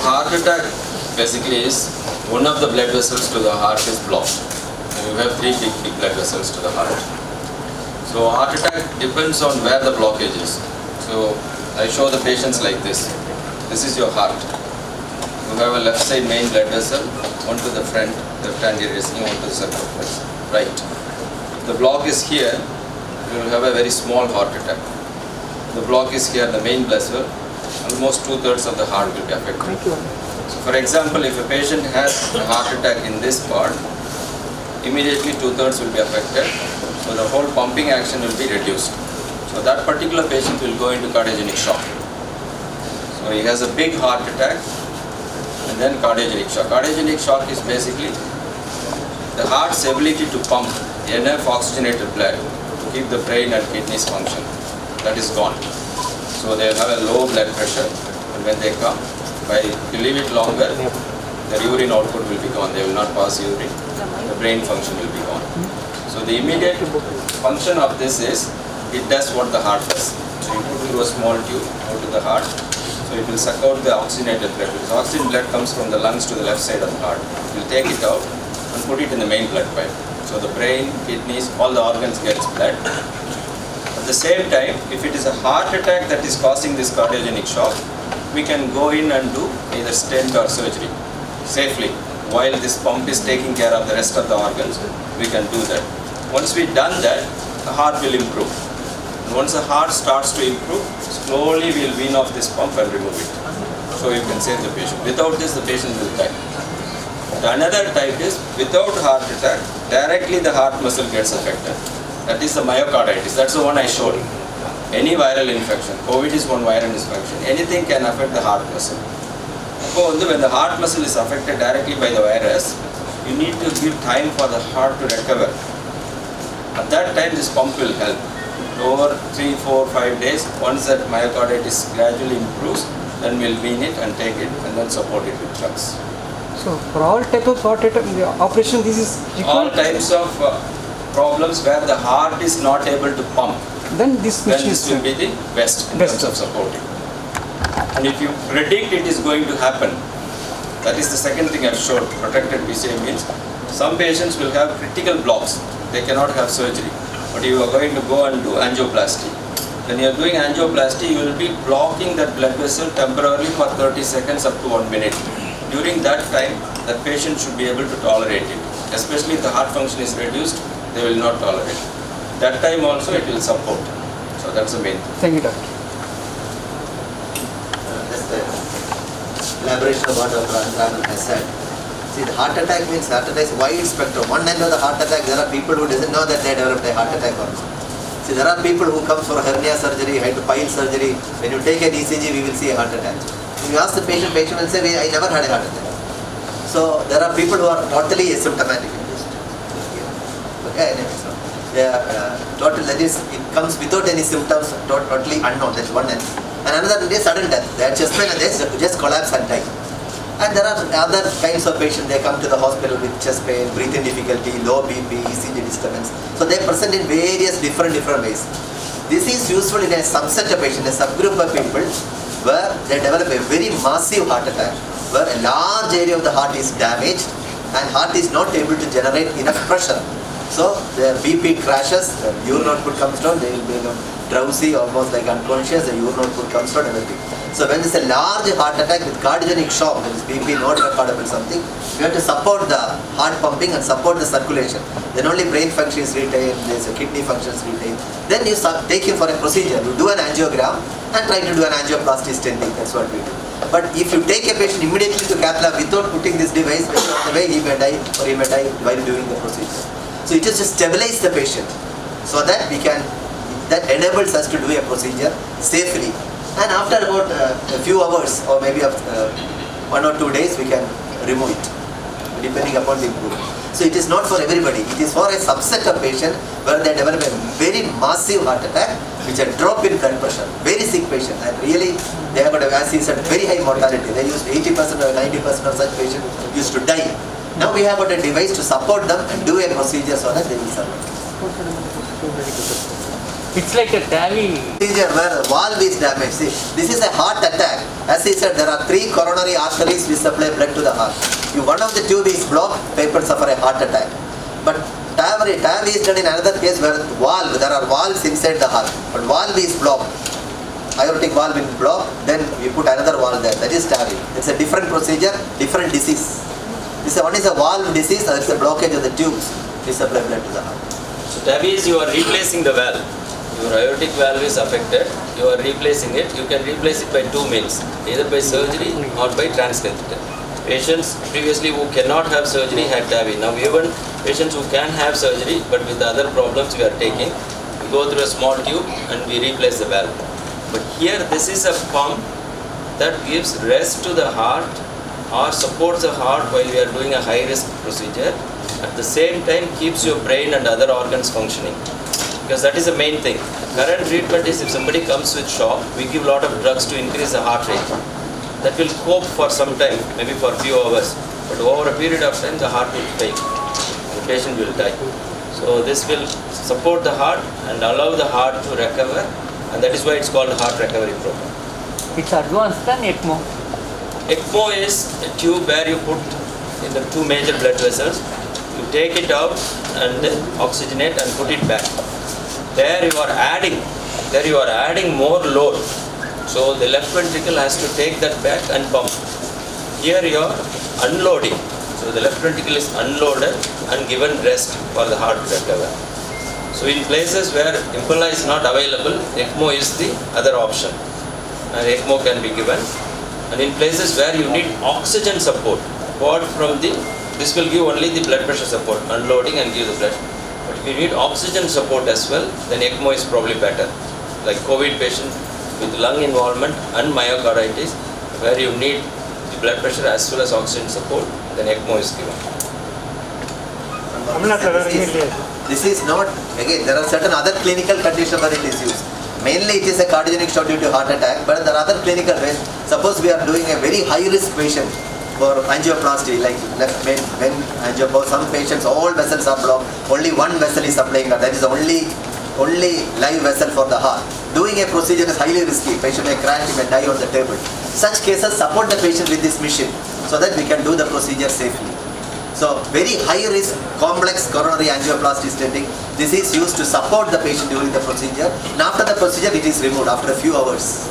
heart attack basically is one of the blood vessels to the heart is blocked. And you have three big blood vessels to the heart. So heart attack depends on where the blockage is. So I show the patients like this. This is your heart. You have a left side main blood vessel, one to the front, left anterior descending, one to the circumference, right. The block is here, you will have a very small heart attack. The block is here, the main vessel, almost 2/3 of the heart will be affected. So for example, if a patient has a heart attack in this part, immediately 2/3 will be affected. So the whole pumping action will be reduced. So that particular patient will go into cardiogenic shock. So he has a big heart attack and then cardiogenic shock. Cardiogenic shock is basically the heart's ability to pump enough oxygenated blood to keep the brain and kidneys function. That is gone. So they will have a low blood pressure, and when they come, if you leave it longer, their urine output will be gone. They will not pass urine. The brain function will be gone. So the immediate function of this is, it does what the heart does. So you put through a small tube out to the heart. So it will suck out the oxygenated blood. Because oxygen blood comes from the lungs to the left side of the heart. It will take it out and put it in the main blood pipe. So the brain, kidneys, all the organs gets blood. At the same time, if it is a heart attack that is causing this cardiogenic shock, we can go in and do either stent or surgery safely. While this pump is taking care of the rest of the organs, we can do that. Once we've done that, the heart will improve. And once the heart starts to improve, slowly we'll wean off this pump and remove it. So you can save the patient. Without this, the patient will die. The another type is, without heart attack, directly the heart muscle gets affected. That is the myocarditis. That's the one I showed. Any viral infection, COVID is one viral infection, anything can affect the heart muscle. So when the heart muscle is affected directly by the virus, you need to give time for the heart to recover. At that time, this pump will help. Over 3, 4, 5 days, once that myocarditis gradually improves, then we'll wean it and take it and then support it with drugs. So for all types of heart attack, the operation, this is required? All types of problems where the heart is not able to pump, then this will be the best in terms of supporting. And if you predict it is going to happen, that is the second thing I've showed. Protected PCI means some patients will have critical blocks. They cannot have surgery. But you are going to go and do angioplasty. When you are doing angioplasty, you will be blocking that blood vessel temporarily for 30 seconds up to 1 minute. During that time, the patient should be able to tolerate it. Especially if the heart function is reduced, they will not tolerate it. That time also it will support. So that's the main thing. Thank you, doctor. Just the elaboration of what Dr. Anand has said. See, the heart attack means heart attack is wide spectrum. One end of the heart attack, there are people who doesn't know that they developed a heart attack also. See, there are people who come for hernia surgery, hydropile surgery. When you take an ECG, we will see a heart attack. If you ask the patient will say, I never had a heart attack. So there are people who are totally asymptomatic. Okay, anyway, so they are total, that is, it comes without any symptoms, totally unknown. That's one end. And another is sudden death. They are chest pain and they just collapse and die. And there are other kinds of patients, they come to the hospital with chest pain, breathing difficulty, low BP, ECG disturbance. So they present in various different ways. This is useful in a subset of patients, a subgroup of people where they develop a very massive heart attack, where a large area of the heart is damaged and heart is not able to generate enough pressure. So their BP crashes, the urine output comes down, they will become drowsy, almost like unconscious, the urine output comes down, everything. So when there's a large heart attack with cardiogenic shock, that is BP not recordable something, you have to support the heart pumping and support the circulation. Then only brain function is retained, there's a kidney function is retained. Then you take him for a procedure, you do an angiogram and try to do an angioplasty stenting, that's what we do. But if you take a patient immediately to cath lab without putting this device, the way he may die or he may die while doing the procedure. So it is to stabilize the patient so that we can, that enables us to do a procedure safely. And after about a few hours or maybe 1 or 2 days, we can remove it, depending upon the improvement. So it is not for everybody. It is for a subset of patients where they develop a very massive heart attack, which a drop in blood pressure, very sick patient, and really they have got, as he said, very high mortality. They used 80% or 90% of such patients used to die. Now we have got a device to support them and do a procedure so that they will survive. It's like a TAVI. Procedure where the valve is damaged. See, this is a heart attack. As he said, there are 3 coronary arteries which supply blood to the heart. If one of the tube is blocked, people suffer a heart attack. But TAVI is done in another case where there are valves inside the heart. But valve is blocked. Aortic valve is blocked, then we put another valve there. That is TAVI. It's a different procedure, different disease. One is a valve disease, other is a blockage of the tubes which supply blood to the heart. So TAVI is you are replacing the valve. Your aortic valve is affected, you are replacing it. You can replace it by 2 means, either by surgery or by transcatheter. Patients previously who cannot have surgery had TAVI. Now even patients who can have surgery but with other problems we are taking, we go through a small tube and we replace the valve. But here this is a pump that gives rest to the heart or supports the heart while we are doing a high risk procedure. At the same time keeps your brain and other organs functioning. Because that is the main thing. Current treatment is if somebody comes with shock, we give a lot of drugs to increase the heart rate. That will cope for some time, maybe for a few hours. But over a period of time, the heart will fail. The patient will die. So this will support the heart and allow the heart to recover. And that is why it's called heart recovery program. It's advanced than ECMO. ECMO is a tube where you put in the 2 major blood vessels. You take it out and oxygenate and put it back. There you are adding more load. So the left ventricle has to take that back and pump. Here you are unloading. So the left ventricle is unloaded and given rest for the heart to recover. So in places where Impella is not available, ECMO is the other option. And ECMO can be given. And in places where you need oxygen support, apart from this will give only the blood pressure support, unloading and give the blood. But if you need oxygen support as well, then ECMO is probably better. Like COVID patient with lung involvement and myocarditis, where you need the blood pressure as well as oxygen support, then ECMO is given. This is not, again, there are certain other clinical conditions where it is used. Mainly it is a cardiogenic shock due to heart attack, but there are other clinical ways. Suppose we are doing a very high risk patient for angioplasty, like left main angioplasty, some patients all vessels are blocked, only one vessel is supplying, that is the only live vessel for the heart. Doing a procedure is highly risky, patient may crash, he may die on the table. Such cases support the patient with this machine so that we can do the procedure safely. So very high risk complex coronary angioplasty stenting, this is used to support the patient during the procedure, and after the procedure it is removed after a few hours.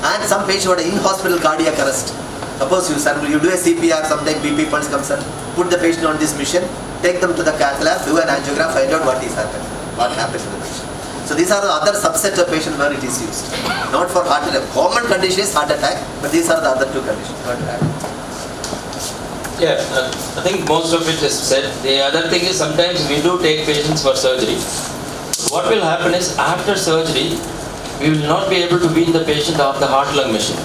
And some patients who are in hospital cardiac arrest, suppose you do a CPR, sometimes BP pulse comes and put the patient on this machine, take them to the cath lab, do an angiogram, find out what happened to the patient. So these are the other subset of patients where it is used. Not for heart attack. Common condition is heart attack, but these are the other 2 conditions. Yeah, I think most of it is said. The other thing is sometimes we do take patients for surgery. What will happen is after surgery, we will not be able to wean the patient off the heart-lung machine.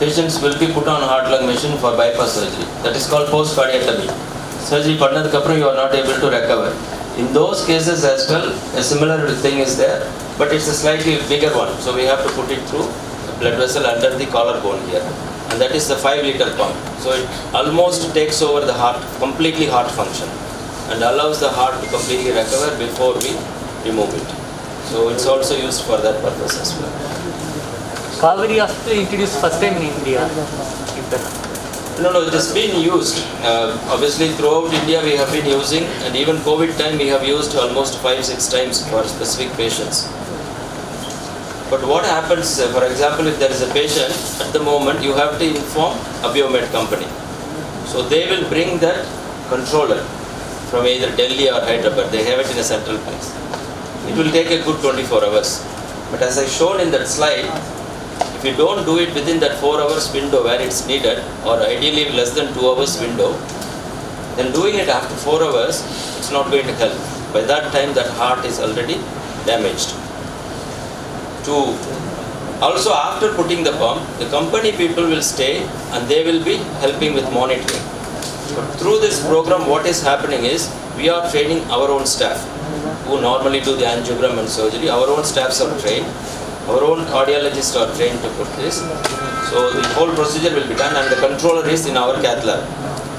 Patients will be put on heart-lung machine for bypass surgery. That is called post-cardiectomy. Surgery partner you are not able to recover. In those cases as well, a similar thing is there, but it's a slightly bigger one. So we have to put it through a blood vessel under the collarbone here. And that is the 5-liter pump. So it almost takes over the heart, completely heart function, and allows the heart to completely recover before we remove it. So it's also used for that purpose as well. Kaveri Hospital introduced first time in India. No, it has been used. Obviously throughout India we have been using, and even COVID time we have used almost 5-6 times for specific patients. But what happens, for example, if there is a patient, at the moment you have to inform Abiomed company. So they will bring that controller from either Delhi or Hyderabad. They have it in a central place. It will take a good 24 hours. But as I shown in that slide, if you don't do it within that 4 hours window where it's needed, or ideally less than 2 hours window, then doing it after 4 hours, it's not going to help. By that time that heart is already damaged. Also after putting the pump, the company people will stay and they will be helping with monitoring. But through this program what is happening is, we are training our own staff who normally do the angiogram and surgery. Our own staffs are trained. Our own cardiologists are trained to put this. So the whole procedure will be done and the controller is in our cath lab.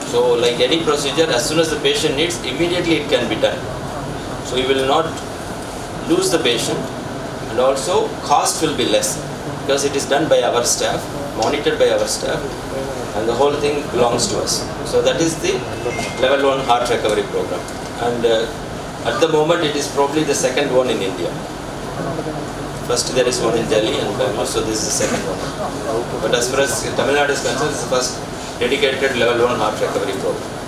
So like any procedure, as soon as the patient needs, immediately it can be done. So you will not lose the patient, and also cost will be less because it is done by our staff, monitored by our staff, and the whole thing belongs to us. So that is the level 1 heart recovery program. And at the moment it is probably the second one in India. First there is one in Delhi and Bangalore, so this is the second one. But as far as Tamil Nadu is concerned, it's the first dedicated level 1 heart recovery program.